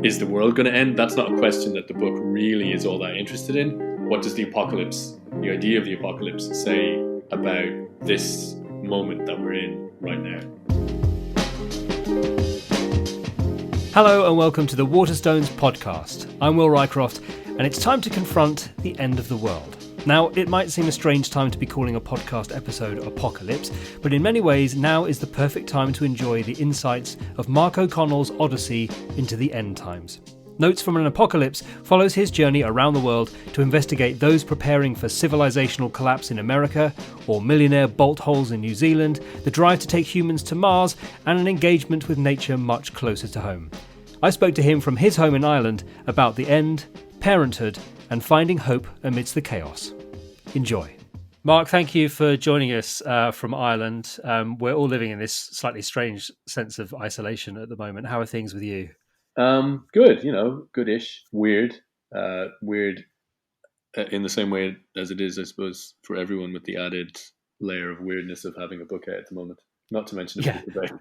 is the world going to end? That's not a question that the book really is all that interested in. What does the apocalypse, the idea of the apocalypse, say about this moment that we're in right now? Hello and welcome to the Waterstones podcast. I'm Will Rycroft, and it's time to confront the end of the world. Now, it might seem a strange time to be calling a podcast episode Apocalypse, but in many ways now is the perfect time to enjoy the insights of Mark O'Connell's odyssey into the end times. Notes from an Apocalypse follows his journey around the world to investigate those preparing for civilisational collapse in America, or millionaire bolt holes in New Zealand, the drive to take humans to Mars, and an engagement with nature much closer to home. I spoke to him from his home in Ireland about the end, parenthood, and finding hope amidst the chaos. Enjoy. Mark, thank you for joining us from Ireland. We're all living in this slightly strange sense of isolation at the moment. How are things with you? Good, goodish. Weird. Weird in the same way as it is, I suppose, for everyone, with the added layer of weirdness of having a book out at the moment. Not to mention a book about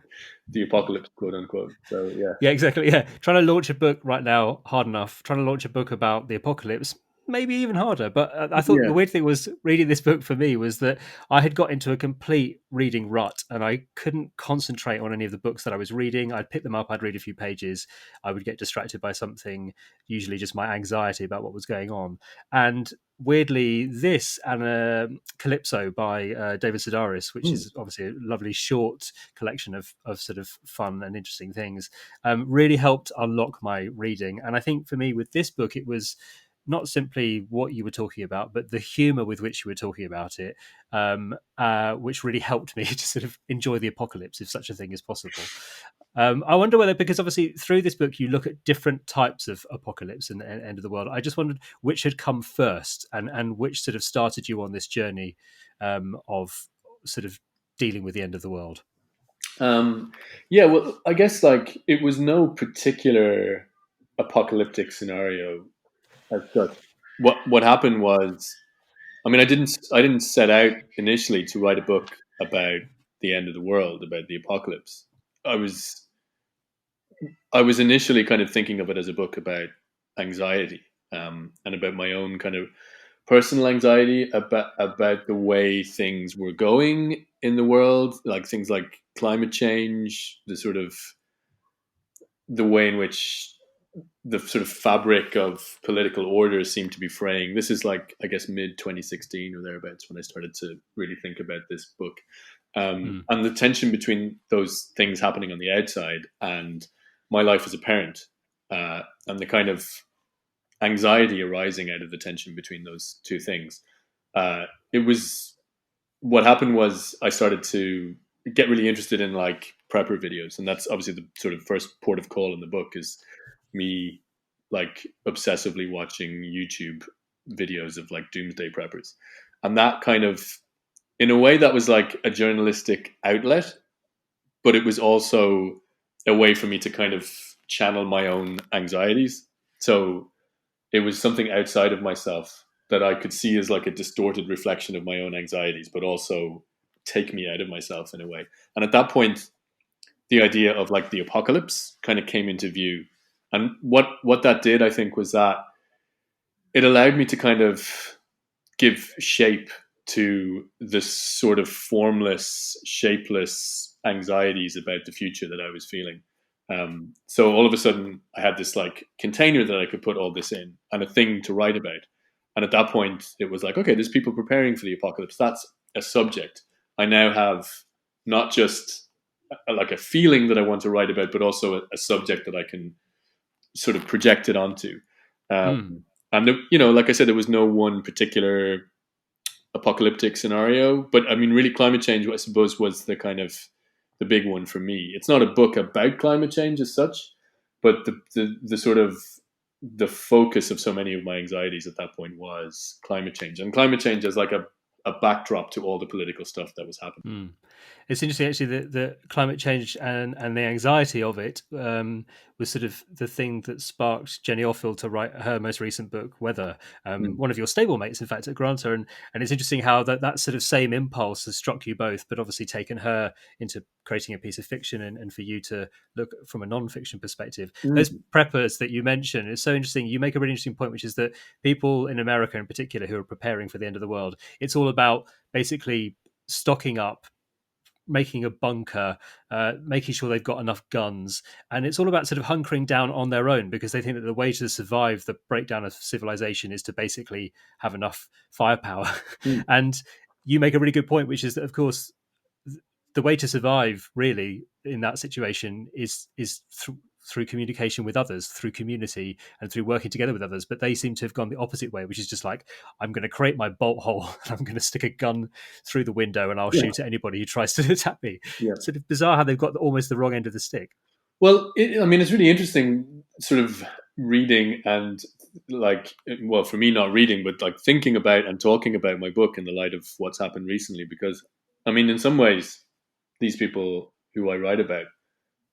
the apocalypse, quote unquote. So, yeah. Yeah, exactly. Yeah. Trying to launch a book right now, hard enough. Trying to launch a book about the apocalypse, maybe even harder. But I thought the weird thing was reading this book for me was that I had got into a complete reading rut and I couldn't concentrate on any of the books that I was reading. I'd pick them up, I'd read a few pages, I would get distracted by something, usually just my anxiety about what was going on. And weirdly, this and Calypso by David Sedaris, which is obviously a lovely short collection of sort of fun and interesting things, really helped unlock my reading. And I think for me with this book, it was not simply what you were talking about, but the humour with which you were talking about it, which really helped me to sort of enjoy the apocalypse, if such a thing is possible. I wonder whether, because obviously through this book you look at different types of apocalypse and the end of the world. I just wondered which had come first and which sort of started you on this journey of sort of dealing with the end of the world. Well, I guess it was no particular apocalyptic scenario as such. What happened was, I mean, I didn't set out initially to write a book about the end of the world, about the apocalypse. I was initially kind of thinking of it as a book about anxiety, and about my own kind of personal anxiety about the way things were going in the world, like things like climate change, the way in which the sort of fabric of political order seemed to be fraying. This is I guess mid 2016 or thereabouts when I started to really think about this book, and the tension between those things happening on the outside and my life as a parent, and the kind of anxiety arising out of the tension between those two things. What happened was I started to get really interested in prepper videos, and that's obviously the sort of first port of call in the book is me obsessively watching YouTube videos of doomsday preppers. And that kind of, in a way, that was like a journalistic outlet, but it was also a way for me to kind of channel my own anxieties. So it was something outside of myself that I could see as a distorted reflection of my own anxieties, but also take me out of myself in a way. And at that point, the idea of the apocalypse kind of came into view. And what that did, I think, was that it allowed me to kind of give shape to this sort of formless, shapeless anxieties about the future that I was feeling. So all of a sudden, I had this container that I could put all this in and a thing to write about. And at that point, it was okay, there's people preparing for the apocalypse. That's a subject. I now have not just a feeling that I want to write about, but also a subject that I can sort of project it onto. And like I said, there was no one particular apocalyptic scenario, but I mean, really, climate change, I suppose, was the kind of the big one for me. It's not a book about climate change as such, but the sort of the focus of so many of my anxieties at that point was climate change, and climate change as a backdrop to all the political stuff that was happening. It's interesting, actually, the climate change and the anxiety of it was sort of the thing that sparked Jenny Offill to write her most recent book, Weather. Mm. One of your stablemates, in fact, at Granta, and it's interesting how that sort of same impulse has struck you both, but obviously taken her into creating a piece of fiction, and for you to look from a non-fiction perspective. Those Mm. preppers that you mentioned, it's so interesting. You make a really interesting point, which is that people in America in particular who are preparing for the end of the world, it's all about basically stocking up, making a bunker, making sure they've got enough guns. And it's all about sort of hunkering down on their own, because they think that the way to survive the breakdown of civilization is to basically have enough firepower. Mm. And you make a really good point, which is that, of course, the way to survive really in that situation is through communication with others, through community, and through working together with others. But they seem to have gone the opposite way, which is just like, I'm going to create my bolt hole and I'm going to stick a gun through the window and I'll Yeah. shoot at anybody who tries to attack me. Yeah. Sort of bizarre how they've got almost the wrong end of the stick. Well, I mean, it's really interesting sort of reading and like, well, for me, not reading, but like thinking about and talking about my book in the light of what's happened recently. Because, I mean, in some ways, these people who I write about,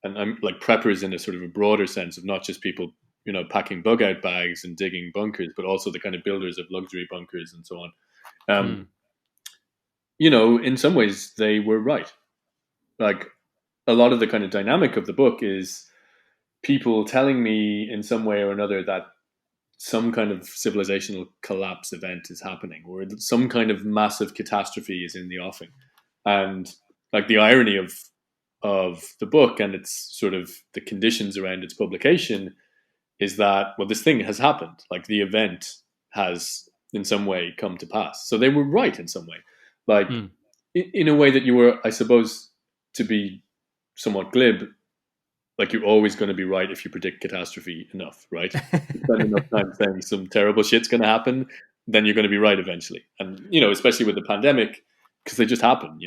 and I'm like preppers in a sort of a broader sense of not just people, packing bug out bags and digging bunkers, but also the kind of builders of luxury bunkers and so on. Mm. In some ways, they were right. Like, a lot of the kind of dynamic of the book is people telling me in some way or another that some kind of civilizational collapse event is happening, or that some kind of massive catastrophe is in the offing. And like the irony of the book and its sort of the conditions around its publication is that, well, this thing has happened. Like the event has in some way come to pass. So they were right in some way. Like Mm. in a way that you were, I suppose, to be somewhat glib, like you're always going to be right if you predict catastrophe enough, right? You spend enough time saying some terrible shit's going to happen, then you're going to be right eventually. And especially with the pandemic, because they just happen.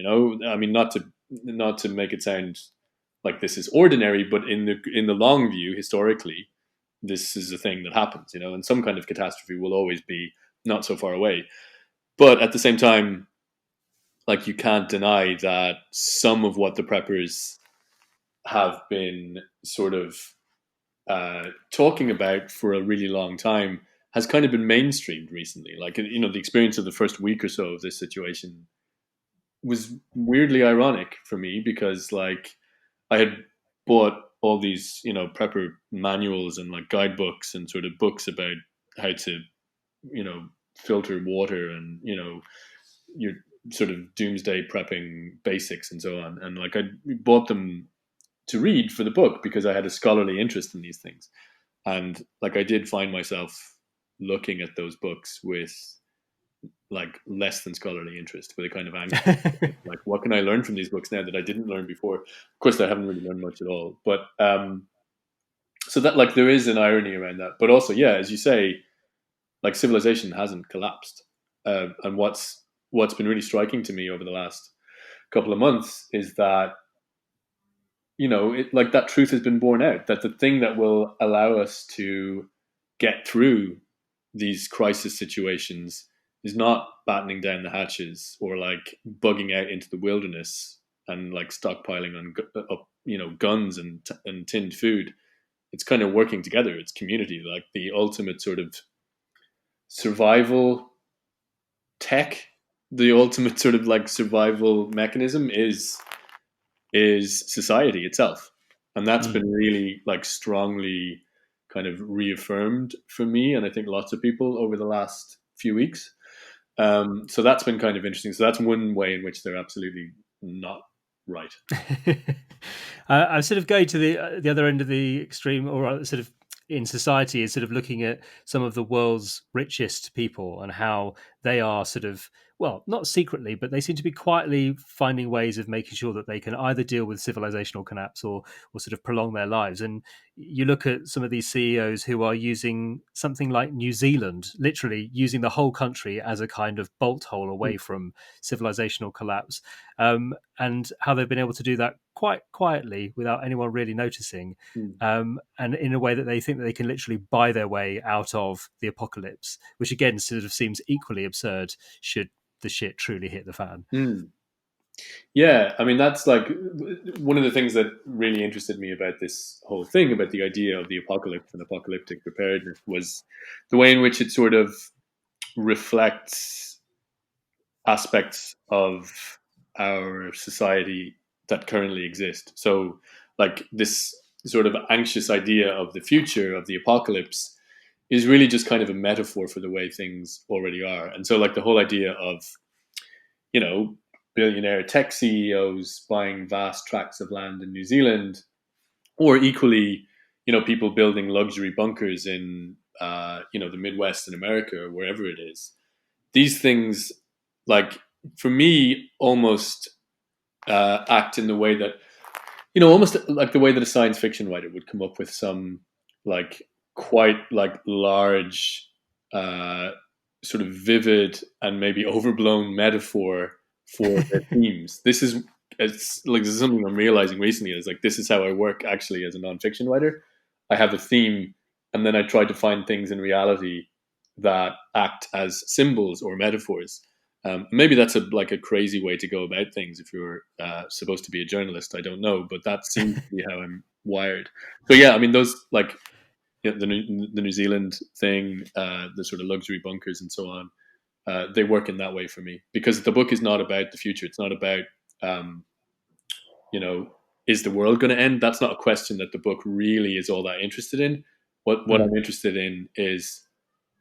I mean, not to make it sound like this is ordinary, but in the long view, historically, this is a thing that happens. And some kind of catastrophe will always be not so far away. But at the same time, like you can't deny that some of what the preppers have been sort of talking about for a really long time has kind of been mainstreamed recently. Like, the experience of the first week or so of this situation was weirdly ironic for me because, like, I had bought all these, prepper manuals and like guidebooks and sort of books about how to, filter water and, your sort of doomsday prepping basics and so on. And like I bought them to read for the book because I had a scholarly interest in these things. And like I did find myself looking at those books with like less than scholarly interest, with a kind of anger. Like, what can I learn from these books now that I didn't learn before? Of course, I haven't really learned much at all. But so that, like, there is an irony around that. But also, yeah, as you say, like civilization hasn't collapsed. And what's been really striking to me over the last couple of months is that like that truth has been borne out, that the thing that will allow us to get through these crisis situations is not battening down the hatches or like bugging out into the wilderness and like stockpiling on guns and tinned food. It's kind of working together. It's community. Like the ultimate sort of survival tech, the ultimate sort of like survival mechanism is society itself. And that's Mm. been really like strongly kind of reaffirmed for me and I think lots of people over the last few weeks. So that's been kind of interesting. So that's one way in which they're absolutely not right. I'm sort of going to the other end of the extreme, or sort of in society, is sort of looking at some of the world's richest people and how they are sort of, well, not secretly, but they seem to be quietly finding ways of making sure that they can either deal with civilizational collapse or sort of prolong their lives. And you look at some of these CEOs who are using something like New Zealand, literally using the whole country as a kind of bolt hole away from civilizational collapse, and how they've been able to do that quite quietly without anyone really noticing, Mm. and in a way that they think that they can literally buy their way out of the apocalypse, which again sort of seems equally absurd should the shit truly hit the fan. Mm. Yeah, I mean that's like one of the things that really interested me about this whole thing about the idea of the apocalypse and apocalyptic preparedness was the way in which it sort of reflects aspects of our society that currently exist. So, like this sort of anxious idea of the future of the apocalypse is really just kind of a metaphor for the way things already are. And so, like the whole idea of, you know, billionaire tech CEOs buying vast tracts of land in New Zealand, or equally, people building luxury bunkers in, the Midwest in America or wherever it is. These things, like for me, almost act in the way that, almost like the way that a science fiction writer would come up with some like quite like large, uh, sort of vivid and maybe overblown metaphor for their themes. This is something I'm realizing recently. Is like this is how I work actually as a nonfiction writer. I have a theme, and then I try to find things in reality that act as symbols or metaphors. Maybe that's like a crazy way to go about things if you're supposed to be a journalist. I don't know, but that seems to be how I'm wired. So yeah, I mean those like, the New Zealand thing, the sort of luxury bunkers and so on. They work in that way for me because the book is not about the future. It's not about, um, you know, is the world going to end? That's not a question that the book really is all that interested in. What Mm. I'm interested in is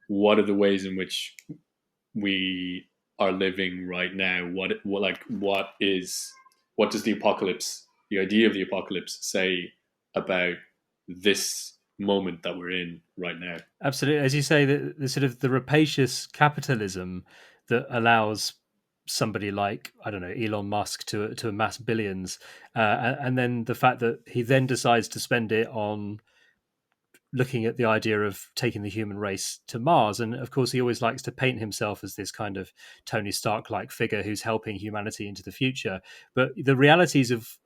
what are the ways in which we are living right now. What does the apocalypse, the idea of the apocalypse, say about this moment that we're in right now? Absolutely, as you say, the sort of the rapacious capitalism that allows somebody like, I don't know, Elon Musk to amass billions, and then the fact that he then decides to spend it on looking at the idea of taking the human race to Mars. And of course, he always likes to paint himself as this kind of Tony Stark like figure who's helping humanity into the future. But the realities of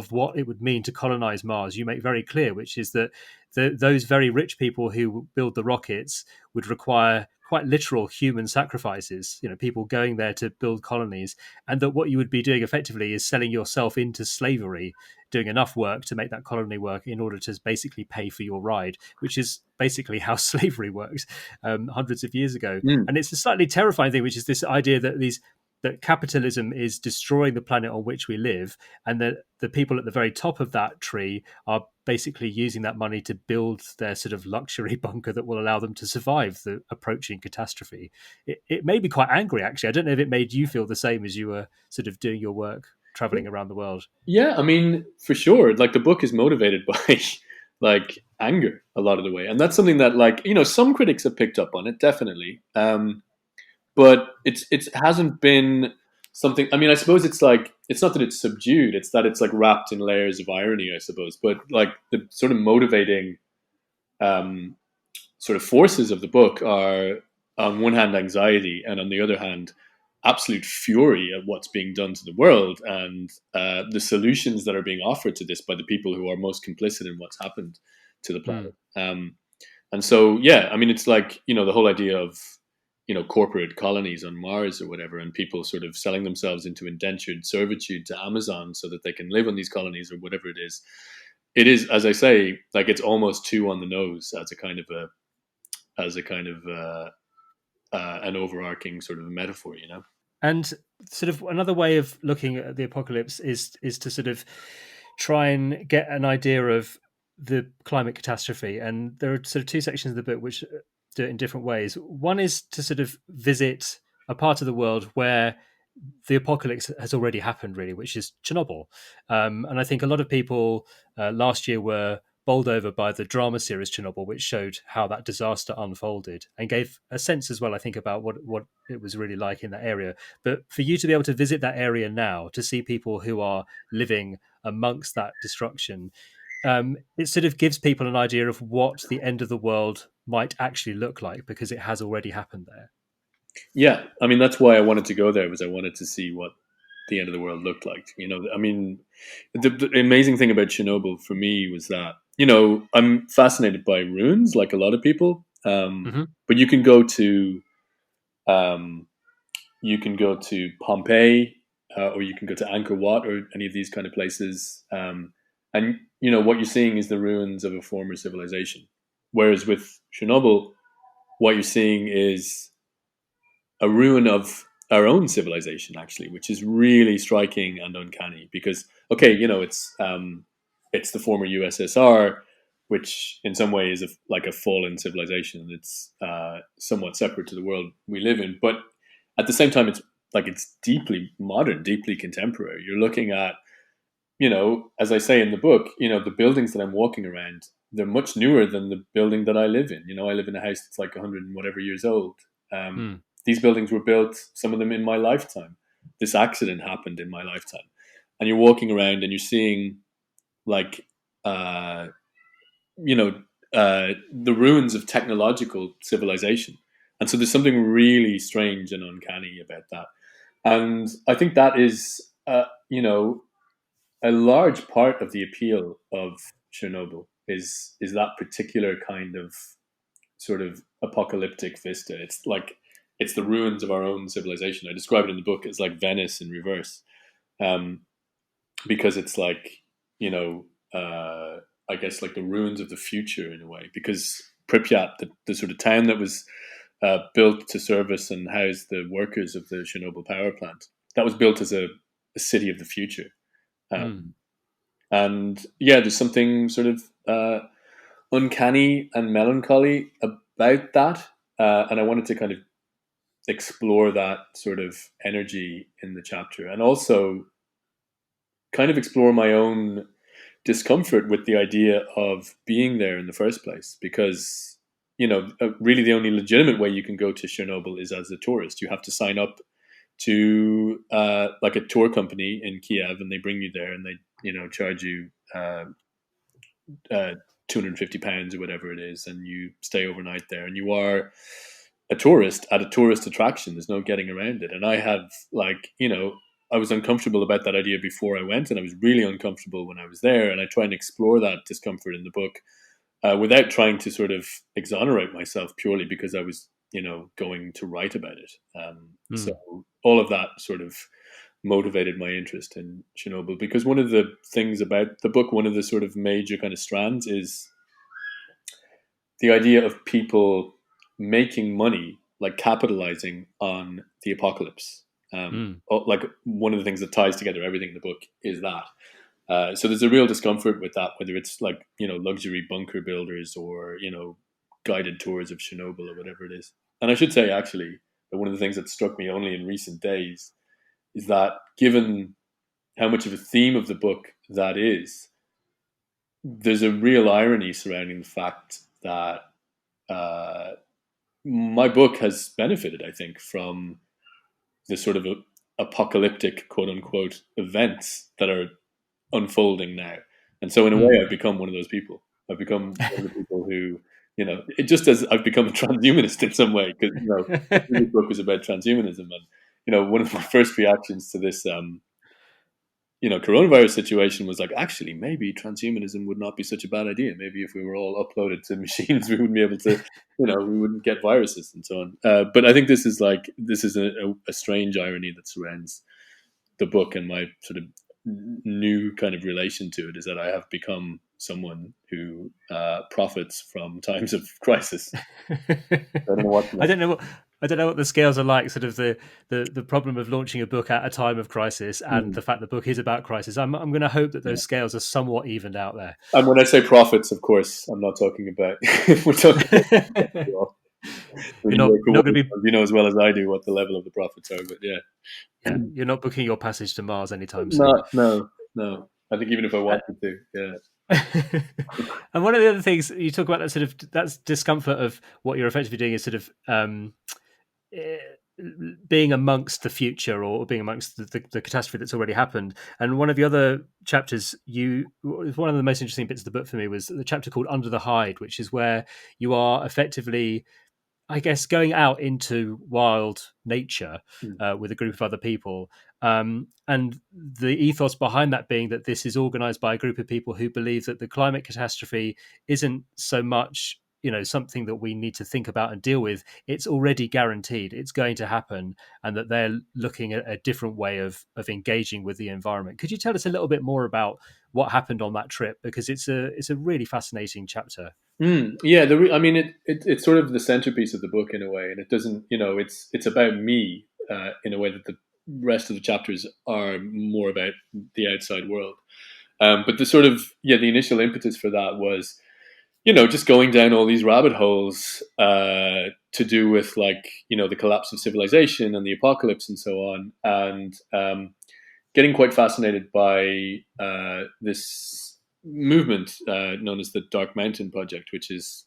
what it would mean to colonize Mars, you make very clear, which is that those very rich people who build the rockets would require quite literal human sacrifices, people going there to build colonies, and that what you would be doing effectively is selling yourself into slavery, doing enough work to make that colony work in order to basically pay for your ride, which is basically how slavery works hundreds of years ago. Mm. And it's a slightly terrifying thing, which is this idea that capitalism is destroying the planet on which we live, and that the people at the very top of that tree are basically using that money to build their sort of luxury bunker that will allow them to survive the approaching catastrophe. It made me quite angry, actually. I don't know if it made you feel the same as you were sort of doing your work traveling around the world. Yeah, I mean, for sure. Like the book is motivated by like anger a lot of the way, and that's something that like some critics have picked up on it definitely. But it hasn't been something. I mean, I suppose it's like it's not that it's subdued; it's that it's like wrapped in layers of irony, I suppose. But like the sort of motivating, um, sort of forces of the book are, on one hand, anxiety, and on the other hand, absolute fury at what's being done to the world and the solutions that are being offered to this by the people who are most complicit in what's happened to the Mm. planet. And so, yeah, I mean, it's like the whole idea of corporate colonies on Mars or whatever, and people sort of selling themselves into indentured servitude to Amazon so that they can live on these colonies or whatever it is. It is, as I say, like it's almost too on the nose as a kind of an overarching sort of metaphor. And sort of another way of looking at the apocalypse is to sort of try and get an idea of the climate catastrophe. And there are sort of two sections of the book which do it in different ways. One is to sort of visit a part of the world where the apocalypse has already happened, really, which is Chernobyl. And I think a lot of people last year were bowled over by the drama series Chernobyl, which showed how that disaster unfolded and gave a sense as well, I think, about what it was really like in that area. But for you to be able to visit that area now, to see people who are living amongst that destruction, it sort of gives people an idea of what the end of the world might actually look like because it has already happened there. Yeah, I mean that's why I wanted to go there, was I wanted to see what the end of the world looked like. I mean, the amazing thing about Chernobyl for me was that I'm fascinated by ruins, like a lot of people. Mm-hmm. But um, you can go to Pompeii, or you can go to Angkor Wat or any of these kind of places. And you know what you're seeing is the ruins of a former civilization. Whereas with Chernobyl, what you're seeing is a ruin of our own civilization, actually, which is really striking and uncanny. Because okay, you know, it's the former USSR, which in some ways is like a fallen civilization. It's somewhat separate to the world we live in, but at the same time, it's deeply modern, deeply contemporary. You're looking at, you know, as I say in the book, you know, the buildings that I'm walking around, they're much newer than the building that I live in. You know, I live in a house that's like 100 and whatever years old. Mm. These buildings were built, some of them in my lifetime. This accident happened in my lifetime. And you're walking around and you're seeing like, uh, you know, the ruins of technological civilization. And so there's something really strange and uncanny about that. And I think that is, you know, a large part of the appeal of Chernobyl is that particular kind of sort of apocalyptic vista. It's like it's the ruins of our own civilization. I describe it in the book as like Venice in reverse, um, because it's like, you know, I guess like the ruins of the future in a way. Because Pripyat, the sort of town that was built to service and house the workers of the Chernobyl power plant, that was built as a city of the future. Mm. Um, and yeah, there's something sort of uncanny and melancholy about that. And I wanted to kind of explore that sort of energy in the chapter, and also kind of explore my own discomfort with the idea of being there in the first place. Because, you know, really the only legitimate way you can go to Chernobyl is as a tourist. You have to sign up to like a tour company in Kiev, and they bring you there, and they, you know, charge you uh, £250 or whatever it is, and you stay overnight there, and you are a tourist at a tourist attraction. There's no getting around it. And I have, like, you know, I was uncomfortable about that idea before I went, and I was really uncomfortable when I was there. And I try and explore that discomfort in the book, without trying to sort of exonerate myself purely because I was, you know, going to write about it. So Mm. all of that sort of motivated my interest in Chernobyl, because one of the things about the book, one of the sort of major kind of strands, is the idea of people making money, like capitalizing on the apocalypse. Mm. Like one of the things that ties together everything in the book is that. So there's a real discomfort with that, whether it's like, you know, luxury bunker builders or, you know, guided tours of Chernobyl or whatever it is. And I should say, actually, that one of the things that struck me only in recent days is that, given how much of a theme of the book that is, there's a real irony surrounding the fact that uh, my book has benefited, I think, from the sort of apocalyptic, quote unquote, events that are unfolding now. And so, in a way, Mm. I've become one of those people. I've become one of the people who, you know, it just as I've become a transhumanist in some way, because, you know, the previous book was about transhumanism. And, you know, one of my first reactions to this, you know, coronavirus situation was like, actually, maybe transhumanism would not be such a bad idea. Maybe if we were all uploaded to machines, we wouldn't be able to, you know, we wouldn't get viruses and so on. But I think this is a strange irony that surrounds the book, and my sort of new kind of relation to it is that I have become someone who profits from times of crisis. I don't know what's I next. don't know what I don't know what the scales are like. Sort of the problem of launching a book at a time of crisis, and Mm. the fact the book is about crisis. I'm going to hope that those scales are somewhat evened out there. And when I say profits, of course, I'm not talking about. We're talking about. When You're you not work for you're not going to be Waterstones, you know as well as I do what the level of the profits are. But yeah, yeah, you're not booking your passage to Mars anytime soon. not no no. I think even if I Uh, wanted to, yeah. and one of the other things you talk about, that sort of that's discomfort of what you're effectively doing is sort of eh, being amongst the future, or being amongst the catastrophe that's already happened. And one of the other chapters, one of the most interesting bits of the book for me was the chapter called Under the Hide, which is where you are effectively, I guess, going out into wild nature Mm. with a group of other people. And the ethos behind that being that this is organized by a group of people who believe that the climate catastrophe isn't so much something that we need to think about and deal with. It's already guaranteed, it's going to happen, and that they're looking at a different way of engaging with the environment. Could you tell us a little bit more about what happened on that trip, because it's a really fascinating chapter? Yeah, I mean, it's sort of the centerpiece of the book in a way, and it doesn't, it's about me in a way that the rest of the chapters are more about the outside world. But the sort of the initial impetus for that was, just going down all these rabbit holes to do with the collapse of civilization and the apocalypse and so on, and getting quite fascinated by this movement known as the Dark Mountain Project, which is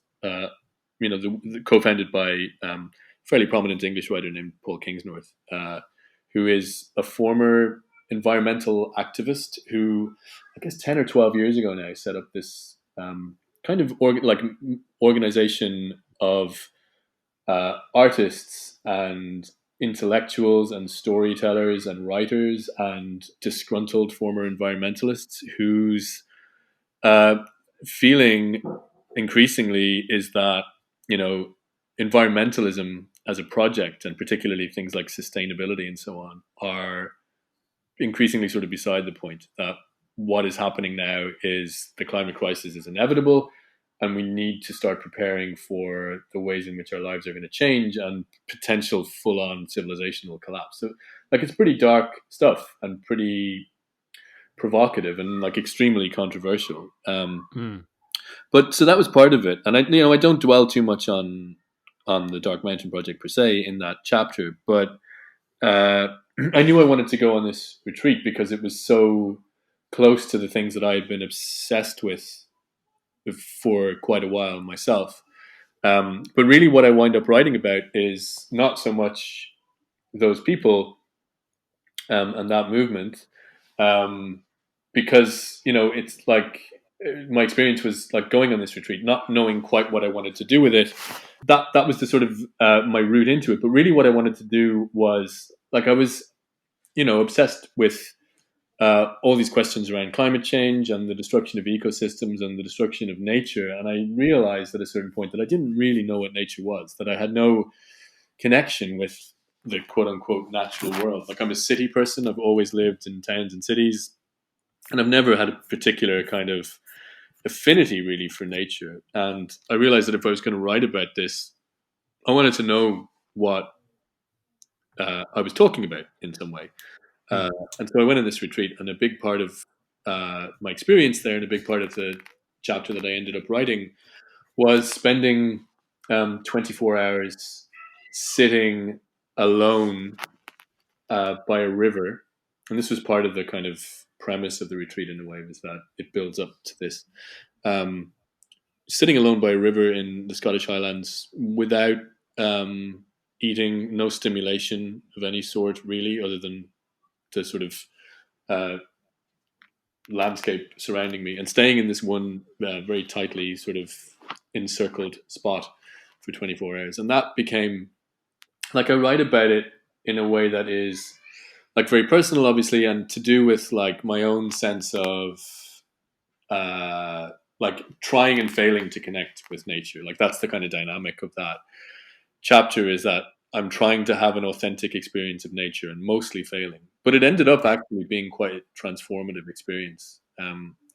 co-founded by fairly prominent English writer named Paul Kingsnorth, who is a former environmental activist who, I guess, 10 or 12 years ago now, set up this kind of organization of artists and intellectuals and storytellers and writers and disgruntled former environmentalists whose feeling increasingly is that, environmentalism as a project, and particularly things like sustainability and so on, are increasingly sort of beside the point. That what is happening now is the climate crisis is inevitable, and we need to start preparing for the ways in which our lives are going to change and potential full-on civilizational collapse. So, it's pretty dark stuff and pretty provocative and extremely controversial. But so that was part of it, and I don't dwell too much on the Dark Mountain Project per se in that chapter, but I knew I wanted to go on this retreat because it was so close to the things that I had been obsessed with for quite a while myself. But really, what I wind up writing about is not so much those people and that movement, because it's my experience was going on this retreat, not knowing quite what I wanted to do with it. That was the sort of my route into it. But really, what I wanted to do was I was obsessed with all these questions around climate change and the destruction of ecosystems and the destruction of nature. And I realized at a certain point that I didn't really know what nature was, that I had no connection with the quote unquote natural world. I'm a city person. I've always lived in towns and cities, and I've never had a particular kind of affinity really for nature. And I realized that if I was going to write about this, I wanted to know what I was talking about in some way. And so I went on this retreat, and a big part of my experience there, and a big part of the chapter that I ended up writing, was spending 24 hours sitting alone by a river. And this was part of the kind of premise of the retreat in a way, was that it builds up to this. Sitting alone by a river in the Scottish Highlands without eating, no stimulation of any sort really, other than the sort of landscape surrounding me, and staying in this one very tightly sort of encircled spot for 24 hours. And that became I write about it in a way that is very personal, obviously, and to do with my own sense of trying and failing to connect with nature. That's the kind of dynamic of that chapter, is that I'm trying to have an authentic experience of nature and mostly failing. But it ended up actually being quite a transformative experience.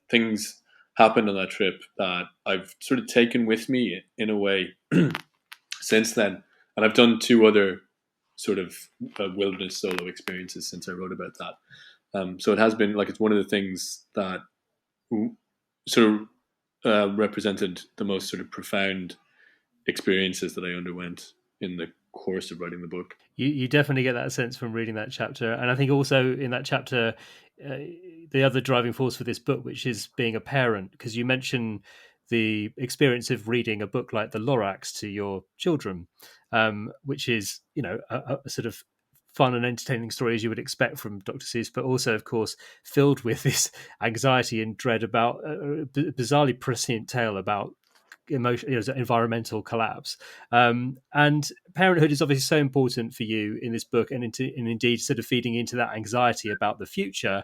Things happened on that trip that I've sort of taken with me in a way since then. And I've done 2 other sort of wilderness solo experiences since I wrote about that. So it has been it's one of the things that sort of represented the most sort of profound experiences that I underwent in the course of writing the book. You definitely get that sense from reading that chapter. And I think also in that chapter, the other driving force for this book, which is being a parent, because you mention the experience of reading a book like The Lorax to your children, which is, a sort of fun and entertaining story as you would expect from Dr. Seuss, but also, of course, filled with this anxiety and dread about a bizarrely prescient tale about environmental collapse. And parenthood is obviously so important for you in this book, and indeed sort of feeding into that anxiety about the future,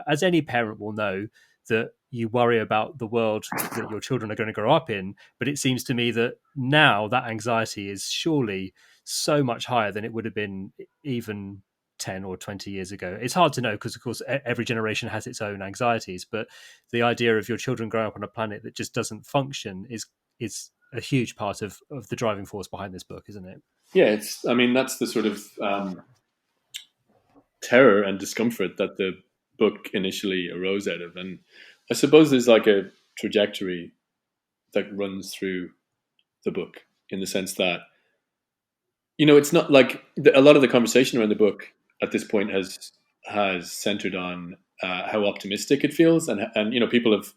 as any parent will know, that you worry about the world that your children are going to grow up in. But it seems to me that now that anxiety is surely so much higher than it would have been even 10 or 20 years ago. It's hard to know because, of course, every generation has its own anxieties. But the idea of your children growing up on a planet that just doesn't function is a huge part of the driving force behind this book, isn't it? Yeah, I mean, that's the sort of terror and discomfort that the book initially arose out of. And I suppose there's like a trajectory that runs through the book in the sense that, it's not like a lot of the conversation around the book at this point has centered on how optimistic it feels. And, people have,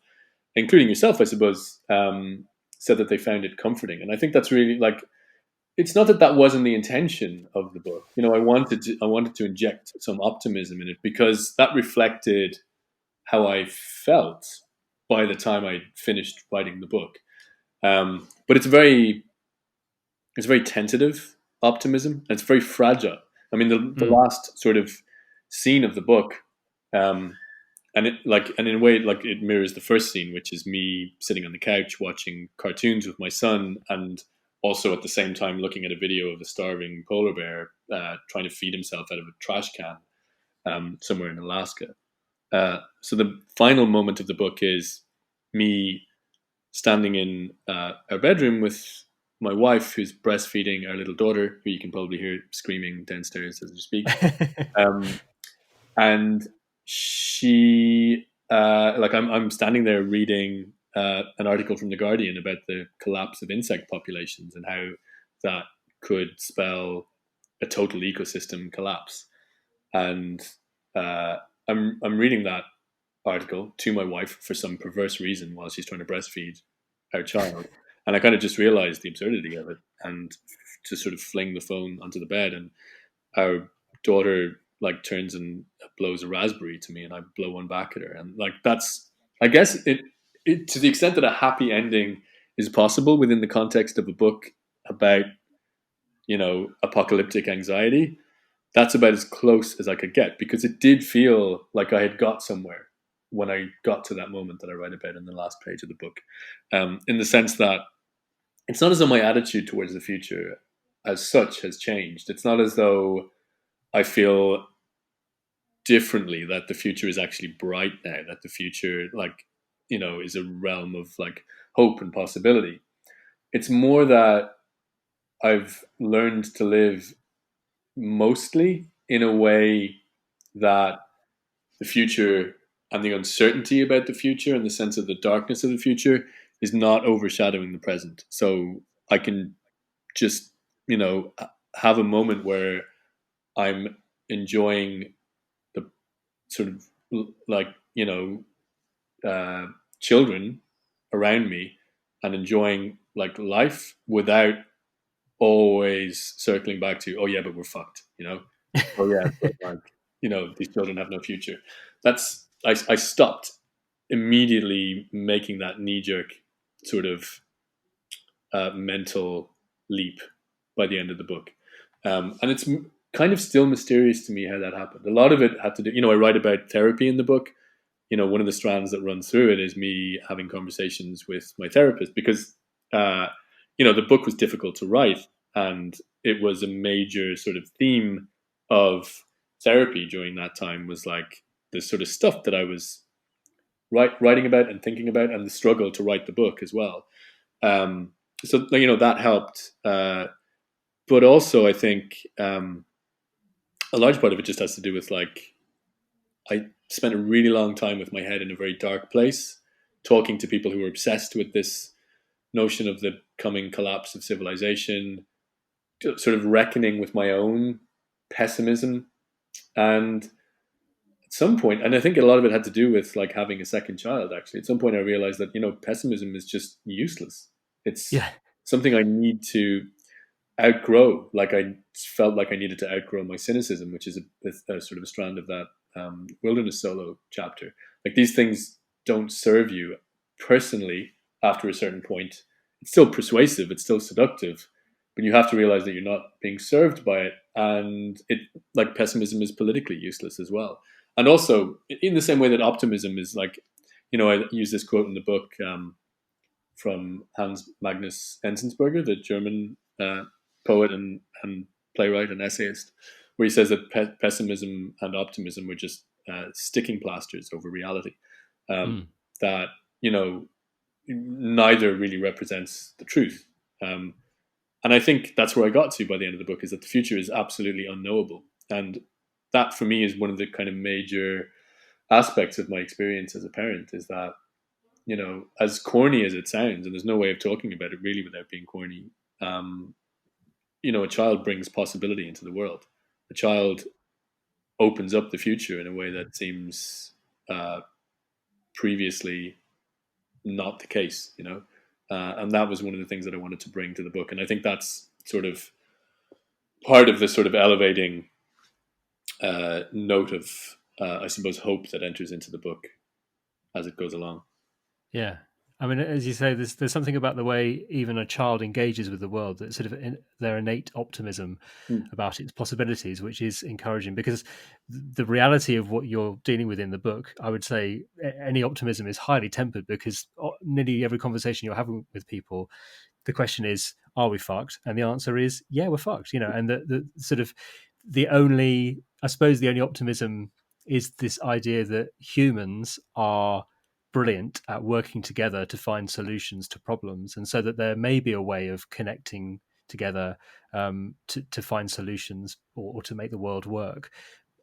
including yourself, I suppose, said that they found it comforting. And I think that's really like, it's not that that wasn't the intention of the book. I wanted to inject some optimism in it because that reflected how I felt by the time I finished writing the book. But it's very tentative optimism, and it's very fragile. I mean, the last sort of scene of the book, um, and in a way, like it mirrors the first scene, which is me sitting on the couch watching cartoons with my son, and also at the same time looking at a video of a starving polar bear trying to feed himself out of a trash can somewhere in Alaska. So the final moment of the book is me standing in our bedroom with my wife, who's breastfeeding our little daughter, who you can probably hear screaming downstairs as we speak. And she, I'm standing there reading an article from The Guardian about the collapse of insect populations and how that could spell a total ecosystem collapse. And I'm reading that article to my wife for some perverse reason while she's trying to breastfeed our child. And I kind of just realized the absurdity of it and just sort of fling the phone onto the bed. And our daughter like turns and blows a raspberry to me, and I blow one back at her. And like, that's, I guess it to the extent that a happy ending is possible within the context of a book about, apocalyptic anxiety, that's about as close as I could get, because it did feel like I had got somewhere when I got to that moment that I write about in the last page of the book. In the sense that it's not as though my attitude towards the future as such has changed. It's not as though I feel differently that the future is actually bright now, that the future, is a realm of like hope and possibility. It's more that I've learned to live mostly in a way that the future and the uncertainty about the future and the sense of the darkness of the future is not overshadowing the present. So I can just, have a moment where I'm enjoying the sort of like, children around me and enjoying like life without always circling back to, oh yeah, but we're fucked, oh yeah, but like, these children have no future. I stopped immediately making that knee-jerk sort of mental leap by the end of the book. And it's kind of still mysterious to me how that happened. A lot of it had to do, I write about therapy in the book. One of the strands that runs through it is me having conversations with my therapist because, the book was difficult to write, and it was a major sort of theme of therapy during that time was like the sort of stuff that I was writing about and thinking about, and the struggle to write the book as well. So that helped, but also I think a large part of it just has to do with like I spent a really long time with my head in a very dark place, talking to people who were obsessed with this notion of the coming collapse of civilization, sort of reckoning with my own pessimism. And at some point, and I think a lot of it had to do with like having a second child, actually, at some point I realized that, pessimism is just useless. It's Yeah. something I need to outgrow. Like I felt like I needed to outgrow my cynicism, which is a sort of a strand of that wilderness solo chapter. Like these things don't serve you personally after a certain point. It's still persuasive, it's still seductive, but you have to realize that you're not being served by it. And it, like pessimism is politically useless as well. And also in the same way that optimism is like, I use this quote in the book from Hans Magnus Enzensberger, the German poet and playwright and essayist, where he says that pessimism and optimism were just sticking plasters over reality. That neither really represents the truth. And I think that's where I got to by the end of the book, is that the future is absolutely unknowable. And that for me is one of the kind of major aspects of my experience as a parent, is that, as corny as it sounds, and there's no way of talking about it really without being corny, a child brings possibility into the world. A child opens up the future in a way that seems previously not the case, and that was one of the things that I wanted to bring to the book. And I think that's sort of part of the sort of elevating note of, I suppose, hope that enters into the book as it goes along. Yeah. I mean, as you say, there's something about the way even a child engages with the world, that sort of their innate optimism about its possibilities, which is encouraging, because the reality of what you're dealing with in the book, I would say any optimism is highly tempered, because nearly every conversation you're having with people, the question is, are we fucked? And the answer is, yeah, we're fucked, and the sort of I suppose the only optimism is this idea that humans are brilliant at working together to find solutions to problems, and so that there may be a way of connecting together to find solutions, or to make the world work.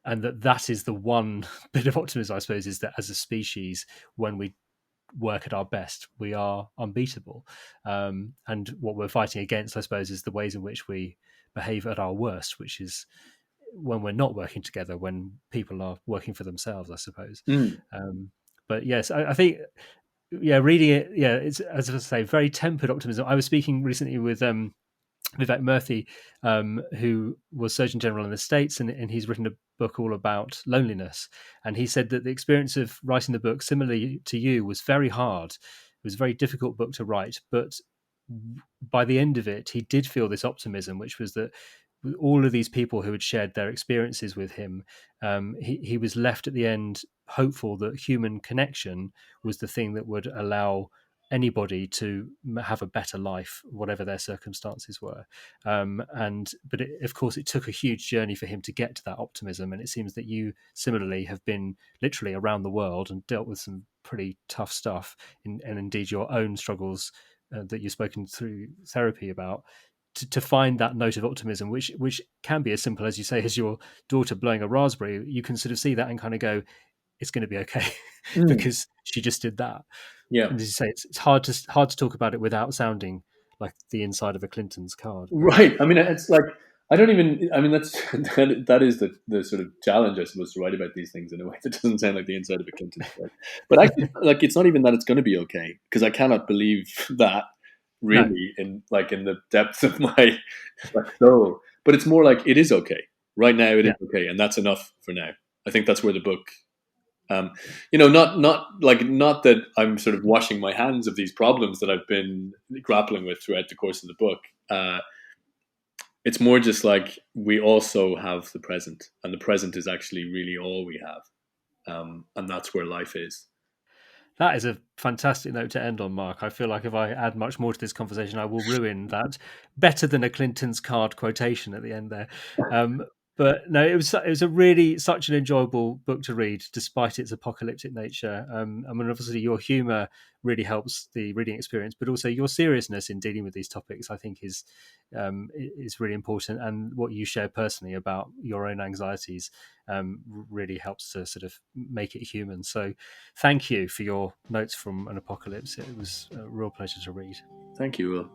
And that is the one bit of optimism, I suppose, is that as a species, when we work at our best, we are unbeatable. And what we're fighting against, I suppose, is the ways in which we behave at our worst, which is when we're not working together, when people are working for themselves, I suppose. But yes, I think, reading it, it's, as I say, very tempered optimism. I was speaking recently with Vivek Murthy, who was Surgeon General in the States, and he's written a book all about loneliness. And he said that the experience of writing the book, similarly to you, was very hard. It was a very difficult book to write, but by the end of it, he did feel this optimism, which was that all of these people who had shared their experiences with him, he was left at the end hopeful that human connection was the thing that would allow anybody to have a better life, whatever their circumstances were. But of course, it took a huge journey for him to get to that optimism. And it seems that you similarly have been literally around the world and dealt with some pretty tough stuff, and indeed your own struggles that you've spoken through therapy about, to find that note of optimism, which can be as simple as you say, as your daughter blowing a raspberry. You can sort of see that and kind of go, it's going to be okay because she just did that. Yeah. And as you say, it's hard to talk about it without sounding like the inside of a Clinton's card. Right. I mean, it's like, I don't even, I mean, that is the sort of challenge, I suppose, to write about these things in a way that doesn't sound like the inside of a Clinton's card. But actually, like, it's not even that it's going to be okay, because I cannot believe that really in the depths of my soul. But it's more like, it is okay. Right now, it is okay. And that's enough for now. I think that's where the book, not that I'm sort of washing my hands of these problems that I've been grappling with throughout the course of the book. It's more just like, we also have the present, and the present is actually really all we have. And that's where life is. That is a fantastic note to end on, Mark. I feel like if I add much more to this conversation, I will ruin that better than a Clinton's card quotation at the end there. But no, it was such an enjoyable book to read, despite its apocalyptic nature. I mean, obviously, your humour really helps the reading experience, but also your seriousness in dealing with these topics, I think, is really important. And what you share personally about your own anxieties really helps to sort of make it human. So, thank you for your notes from an apocalypse. It was a real pleasure to read. Thank you, Will.